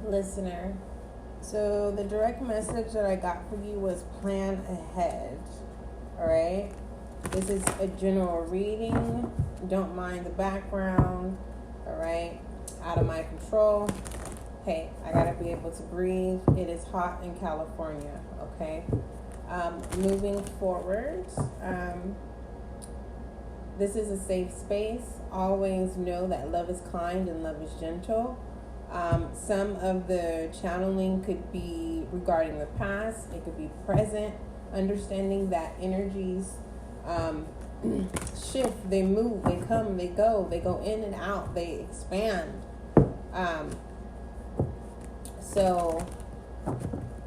Listener, so the direct message that I got for you was plan ahead. All right, this is a general reading. Don't mind the background. All right, out of my control. Hey, I gotta be able to breathe. It is hot in California. Okay, moving forward. This is a safe space. Always know that love is kind and love is gentle. Some of the channeling could be regarding the past. It could be present. Understanding that energies shift, they move, they come, they go in and out, they expand. So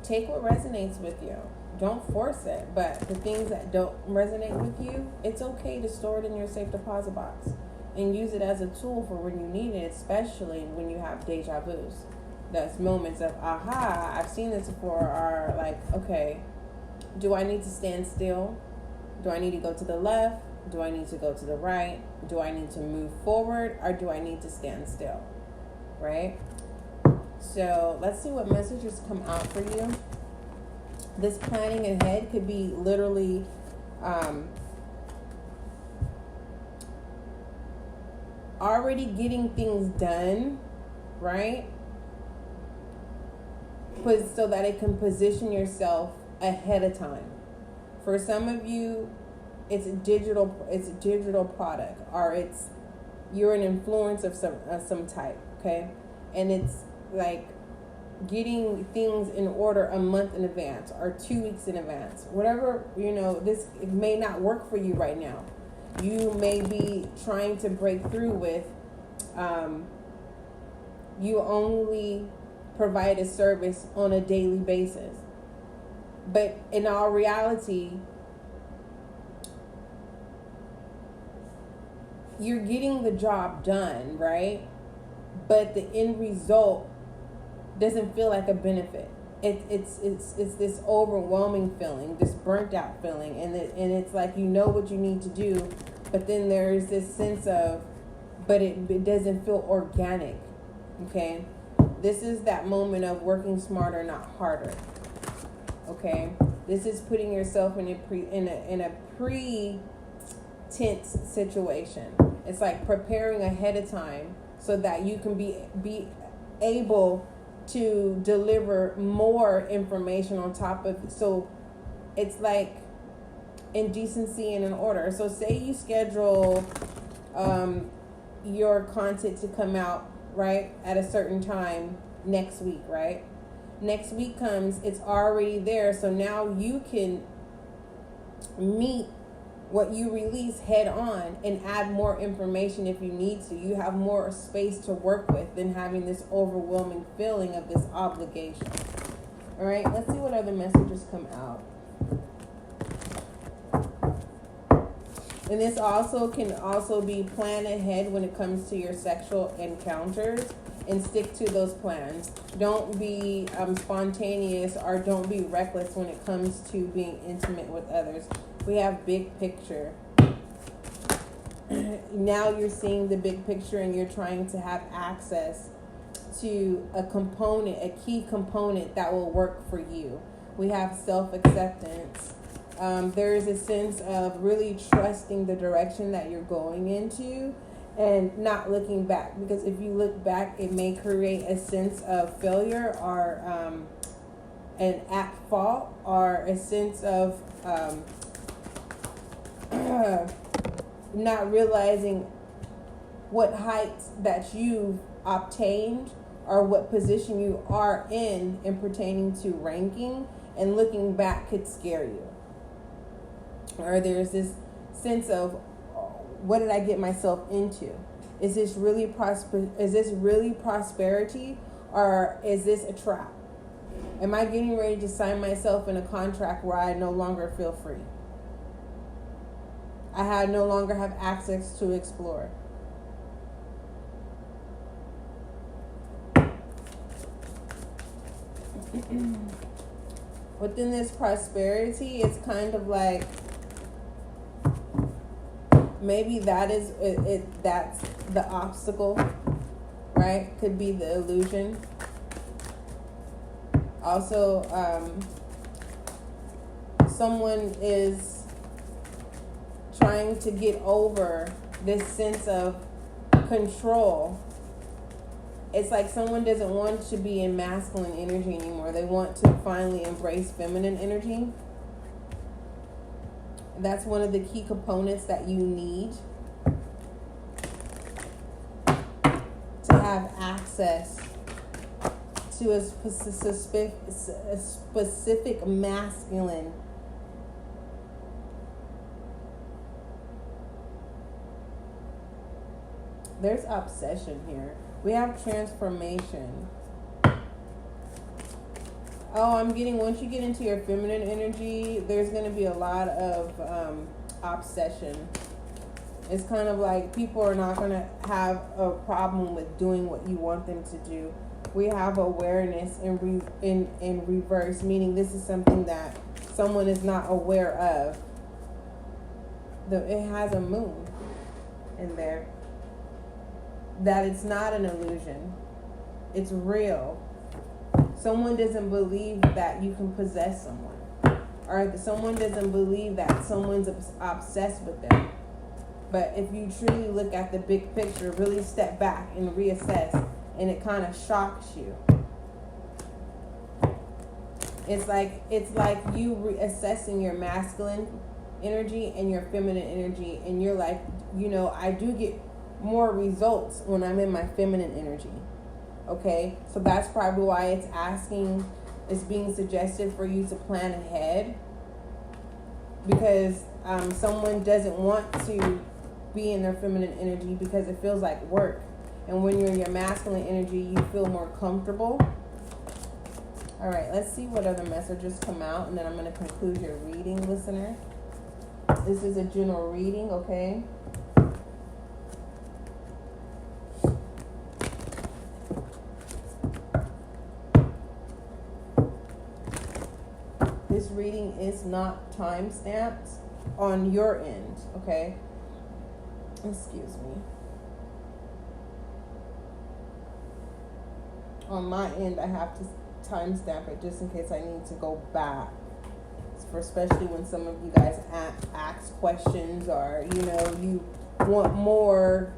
take what resonates with you. Don't force it, but the things that don't resonate with you, it's okay to store it in your safe deposit box and use it as a tool for when you need it, especially when you have deja vus. Those moments of, aha, I've seen this before, are like, okay, do I need to stand still? Do I need to go to the left? Do I need to go to the right? Do I need to move forward, or do I need to stand still? Right? So let's see what messages come out for you. This planning ahead could be literally already getting things done, right? So that it can position yourself ahead of time. For some of you, it's a digital product, or you're an influence of some type, okay? And it's like getting things in order a month in advance or 2 weeks in advance. Whatever, it may not work for you right now. You may be trying to break through with, you only provide a service on a daily basis. But in all reality, you're getting the job done, right? But the end result doesn't feel like a benefit. It's this overwhelming feeling, this burnt out feeling, and it's like you know what you need to do, but then there's this sense of, but it doesn't feel organic. Okay, this is that moment of working smarter, not harder. Okay, this is putting yourself in a pre-tense situation. It's like preparing ahead of time so that you can be able to deliver more information on top of. So it's like in decency and in order. So say you schedule your content to come out right at a certain time next week, right? Next week comes, it's already there. So now you can meet what you release head on and add more information if you need to. You have more space to work with than having this overwhelming feeling of this obligation. All right, let's see what other messages come out. And this can also be plan ahead when it comes to your sexual encounters, and stick to those plans. Don't be spontaneous, or don't be reckless when it comes to being intimate with others. We have big picture. Now you're seeing the big picture, and you're trying to have access to a key component that will work for you. We have self-acceptance. There is a sense of really trusting the direction that you're going into and not looking back. Because if you look back, it may create a sense of failure, or an at fault, or a sense of not realizing what heights that you've obtained, or what position you are in pertaining to ranking, and looking back could scare you. Or there's this sense of, what did I get myself into? Is this really prosperity, or is this a trap? Am I getting ready to sign myself in a contract where I no longer feel free? I no longer have access to explore. Within this prosperity, it's kind of like, maybe that is it. That's the obstacle, right? Could be the illusion. Also, someone is trying to get over this sense of control. It's like someone doesn't want to be in masculine energy anymore. They want to finally embrace feminine energy. That's one of the key components that you need to have access to a specific masculine. There's obsession here. We have transformation. Oh, I'm getting, once you get into your feminine energy, there's going to be a lot of obsession. It's kind of like people are not going to have a problem with doing what you want them to do. We have awareness in reverse, meaning this is something that someone is not aware of. It has a moon in there. That it's not an illusion. It's real. Someone doesn't believe that you can possess someone. Or someone doesn't believe that someone's obsessed with them. But if you truly look at the big picture, really step back and reassess, and it kind of shocks you. It's like you reassessing your masculine energy and your feminine energy, and you're like, I do get more results when I'm in my feminine energy. Okay, so that's probably why it's being suggested for you to plan ahead, because someone doesn't want to be in their feminine energy because it feels like work, and when you're in your masculine energy, you feel more comfortable. All right, let's see what other messages come out, and then I'm going to conclude your reading, listener. This is a general reading, okay? This reading is not time stamped on your end, okay? Excuse me. On my end, I have to timestamp it just in case I need to go back. For especially when some of you guys ask questions, or you want more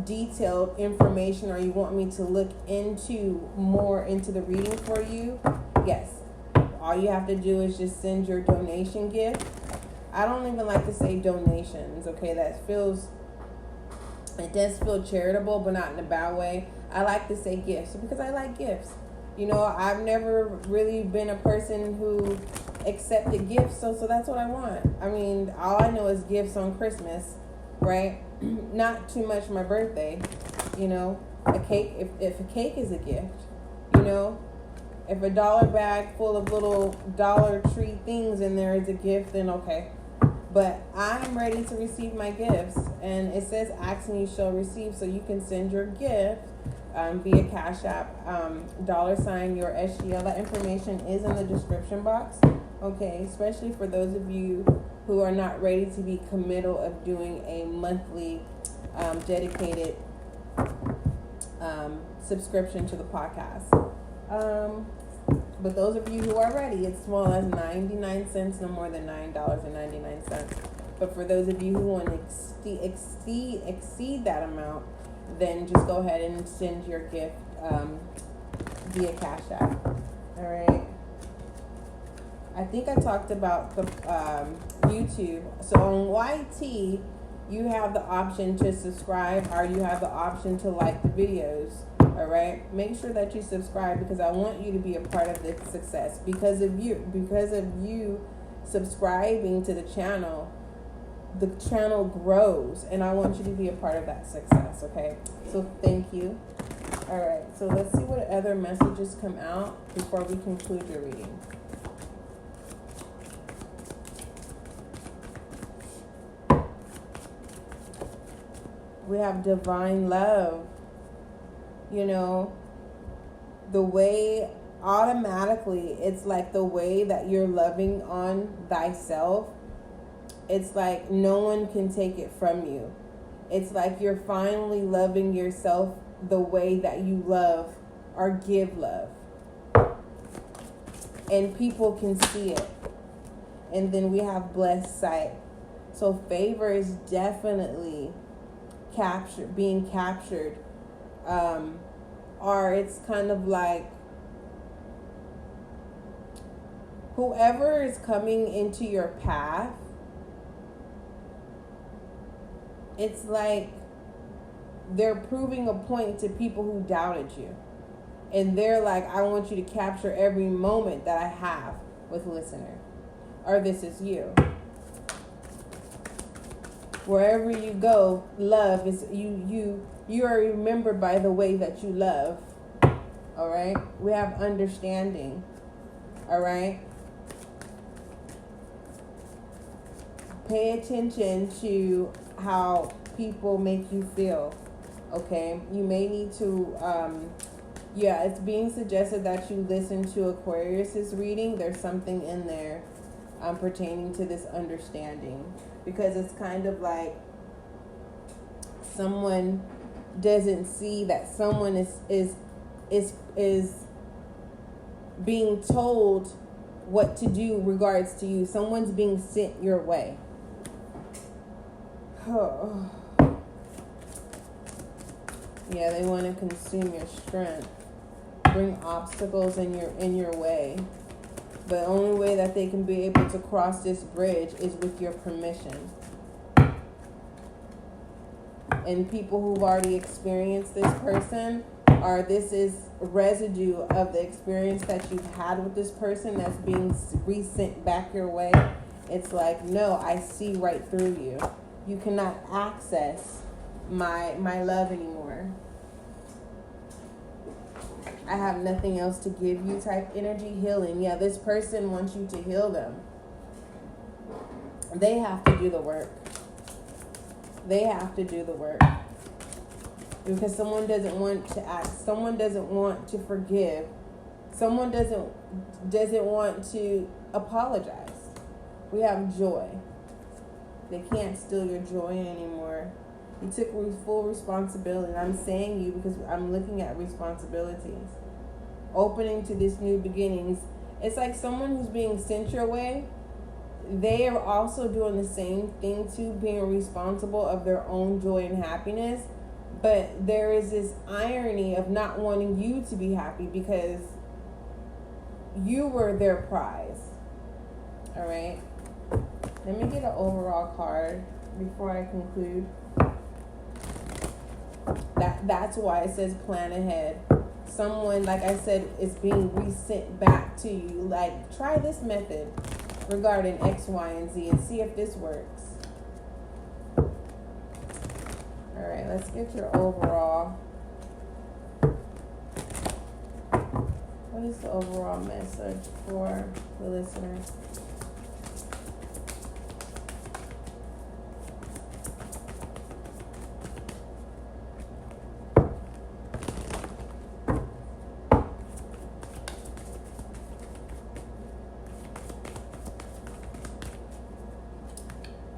detailed information, or you want me to look more into the reading for you. Yes. All you have to do is just send your donation gift. I don't even like to say donations, okay? It does feel charitable, but not in a bad way. I like to say gifts because I like gifts. I've never really been a person who accepted gifts, so that's what I want. I mean, all I know is gifts on Christmas, right? Not too much my birthday, a cake, if a cake is a gift, if a dollar bag full of little Dollar Tree things in there is a gift, then okay. But I'm ready to receive my gifts, and it says ask and you shall receive, so you can send your gift via CashApp, $YourSGL. That information is in the description box, okay? Especially for those of you who are not ready to be committal of doing a monthly dedicated subscription to the podcast. But those of you who are ready, it's small as 99 cents, no more than $9.99. But for those of you who want to exceed that amount, then just go ahead and send your gift via Cash App. All right. I think I talked about the YouTube. So on YT, you have the option to subscribe, or you have the option to like the videos. All right. Make sure that you subscribe, because I want you to be a part of the success. Because of you subscribing to the channel grows, and I want you to be a part of that success. Okay. So thank you. All right. So let's see what other messages come out before we conclude your reading. We have divine love. The way automatically, it's like the way that you're loving on thyself. It's like no one can take it from you. It's like you're finally loving yourself the way that you love or give love. and people can see it. And then we have blessed sight. So favor is definitely being captured. Or it's kind of like whoever is coming into your path, it's like they're proving a point to people who doubted you. And they're like, I want you to capture every moment that I have with listener. Or this is you. Wherever you go, love is you are remembered by the way that you love. All right? We have understanding. All right? Pay attention to how people make you feel. Okay? You may need to it's being suggested that you listen to Aquarius's reading. There's something in there pertaining to this understanding, because it's kind of like someone doesn't see that someone is being told what to do regards to you. Someone's being sent your way. Yeah, they want to consume your strength, bring obstacles in your way. The only way that they can be able to cross this bridge is with your permission. And people who've already experienced this person, or this is residue of the experience that you've had with this person that's being resent back your way. It's like, no, I see right through you. You cannot access my love anymore. I have nothing else to give you type energy. Healing. Yeah, this person wants you to heal them. They have to do the work. They have to do the work. Because someone doesn't want to act. Someone doesn't want to forgive. Someone doesn't want to apologize. We have joy. They can't steal your joy anymore. You took full responsibility. And I'm saying you because I'm looking at responsibilities. Opening to this new beginnings. It's like someone who's being sent your way. They are also doing the same thing too, being responsible of their own joy and happiness. But there is this irony of not wanting you to be happy because you were their prize. All right. Let me get an overall card before I conclude. That's why it says plan ahead. Someone, like I said, is being resent back to you. Like, try this method regarding X, Y, and Z and see if this works. All right, let's get your overall. What is the overall message for the listeners?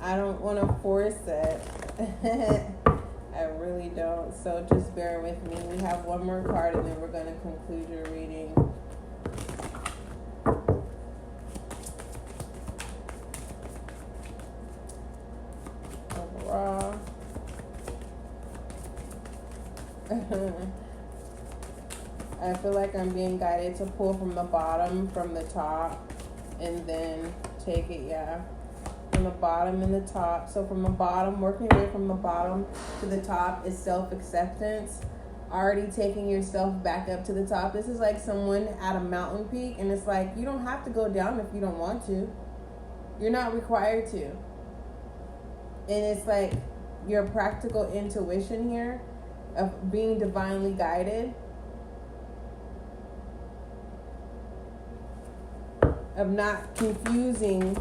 I don't want to force it. I really don't. So just bear with me. We have one more card and then we're going to conclude your reading. Overall. I feel like I'm being guided to pull from the bottom, from the top, and then take it, from the bottom and the top. So from the bottom, working your way from the bottom to the top is self-acceptance. Already taking yourself back up to the top. This is like someone at a mountain peak, and it's like, you don't have to go down if you don't want to. You're not required to. And it's like your practical intuition here of being divinely guided, of not confusing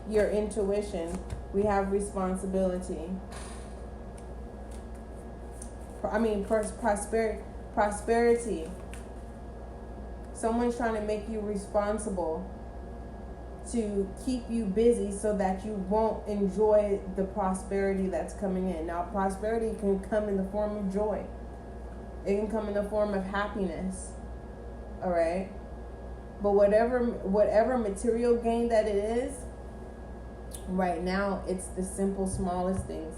your intuition. We have responsibility. Prosperity. Someone's trying to make you responsible to keep you busy so that you won't enjoy the prosperity that's coming in. Now, prosperity can come in the form of joy. It can come in the form of happiness. All right? But whatever material gain that it is, right now, it's the simple, smallest things,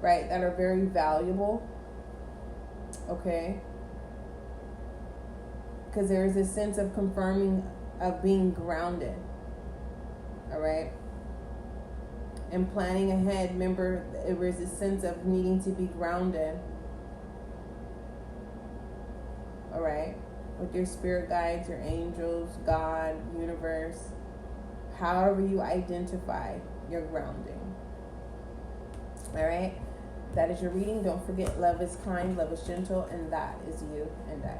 right, that are very valuable. Okay? Because there is a sense of confirming, of being grounded. All right? And planning ahead, remember, there is a sense of needing to be grounded. All right? With your spirit guides, your angels, God, universe, however you identify your grounding. All right? That is your reading. Don't forget, love is kind, love is gentle, and that is you and I.